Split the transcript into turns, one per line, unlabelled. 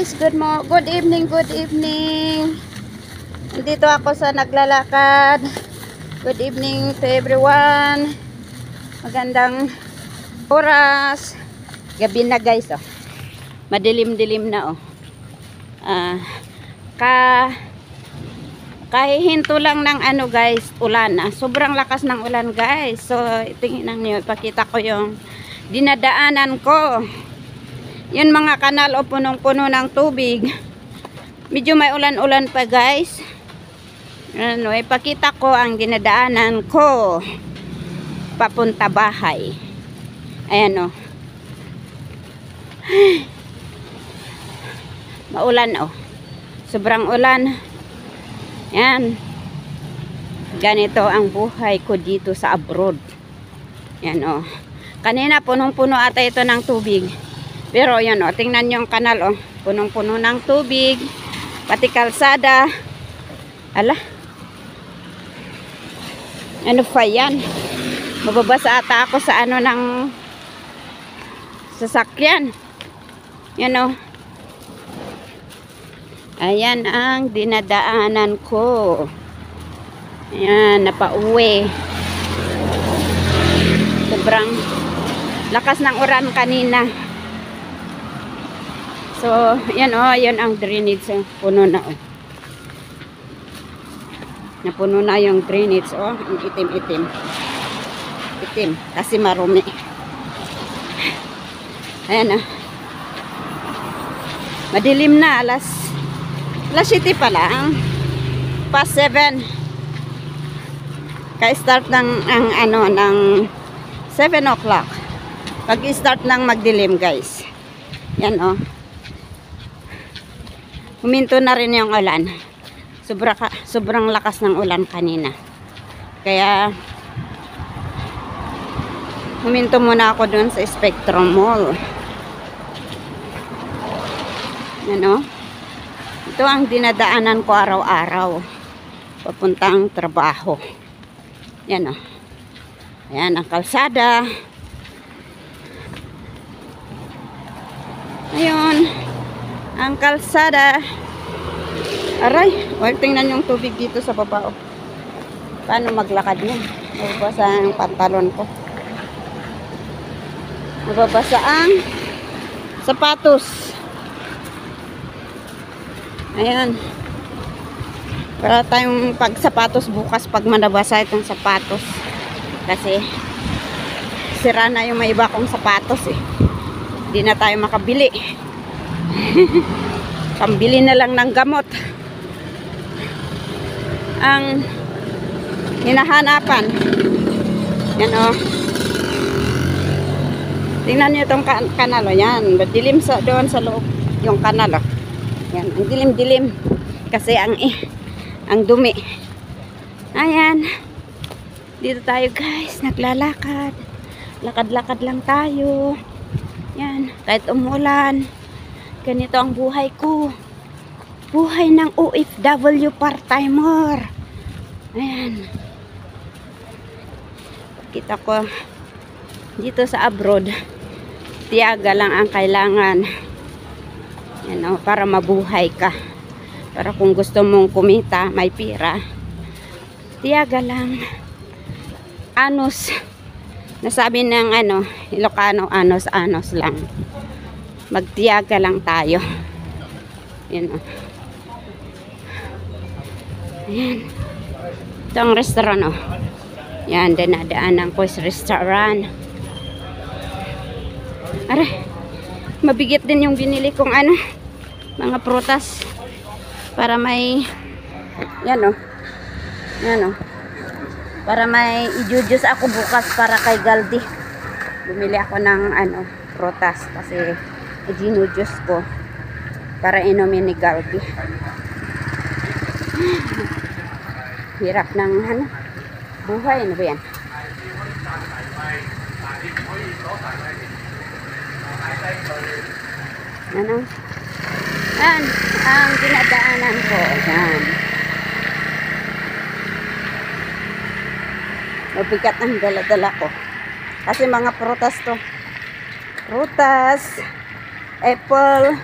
guys, good evening, good evening. Nandito ako sa naglalakad. Good evening to everyone. Magandang oras. Gabi na guys, oh. Madilim-dilim na, oh. Kahihinto lang ng ano guys, ulan. Sobrang lakas ng ulan guys. So, tingnan niyo, ipakita ko yung dinadaanan ko. Yun mga kanal o punong-puno ng tubig. Medyo may ulan-ulan pa guys. Ano, ipakita ko ang dinadaanan ko papunta bahay. Ayan, oh. Maulan, oh. Sobrang ulan. Yan. Ganito ang buhay ko dito sa abroad. Yan, oh. Kanina punong-puno ata ito ng tubig. Pero yan, oh, tingnan nyo yung kanal, oh. Punong-puno ng tubig. Pati kalsada. Ala. Ano pa yan? Mababasa ata ako sa ano ng sasakyan. Yan, oh. Ayan ang dinadaanan ko. Ayan, napauwi. Sobrang lakas ng ulan kanina. So, yan, oh, yan ang drainage. Puno na, oh. Napuno na yung drainage, oh. Ang itim-itim. Itim, kasi marumi. Ayan, oh. Madilim na, alas 7 pa lang. Past 7. Ka-start ng ng 7 o'clock. Pag-start ng magdilim, guys. Yan, oh. Huminto na rin yung ulan. Sobrang lakas ng ulan kanina. Kaya huminto muna ako dun sa Spectrum Mall. Ano? Ito ang dinadaanan ko araw-araw. Papuntang trabaho. Yan, oh. Ayan ang kalsada. Ayun. Ang kalsada. Aray, huwag tingnan yung tubig dito sa baba, oh. Paano maglakad yan? Mababasa ang pantalon ko. Mababasa ang sapatos. Ayan. Para tayong pagsapatos bukas pag manabasa itong sapatos. Kasi sira na yung may iba kong sapatos, eh. Hindi na tayo makabili. Pambili na lang ng gamot ang hinahanapan. Yan, oh. Tingnan nyo itong kanal, oh. Yan, madilim sa doon sa loob yung kanal, oh. Yan, ang dilim-dilim kasi ang dumi. Ayan, dito tayo guys, naglalakad. Lakad-lakad lang tayo. Yan, kahit umulan. Ganito ang buhay ko. Buhay ng OFW part-timer. Ayan. Kita ko dito sa abroad, tiyaga lang ang kailangan. Yan, oh, para mabuhay ka. Para kung gusto mong kumita, may pira. Tiyaga lang. Anos. Nasabi ng Ilocano, anos lang. Magtiyaga lang tayo. Yan, oh. Ayan. Ito ang restaurant, oh. Yan, dinadaanan ko sa restaurant. Aray, mabigat din yung binili kong mga prutas. Para may, yan, oh. Yan, oh. Para may i-juice ako bukas para kay Galdi. Bumili ako ng prutas kasi i-juice ko para inumin ni Galdi. Hirap ng buhay. Ano ba yan? Ano? Yan ang dinadaanan ko. Yan. Mabigat ang dala-dala ko. Kasi mga prutas to. Prutas, apple,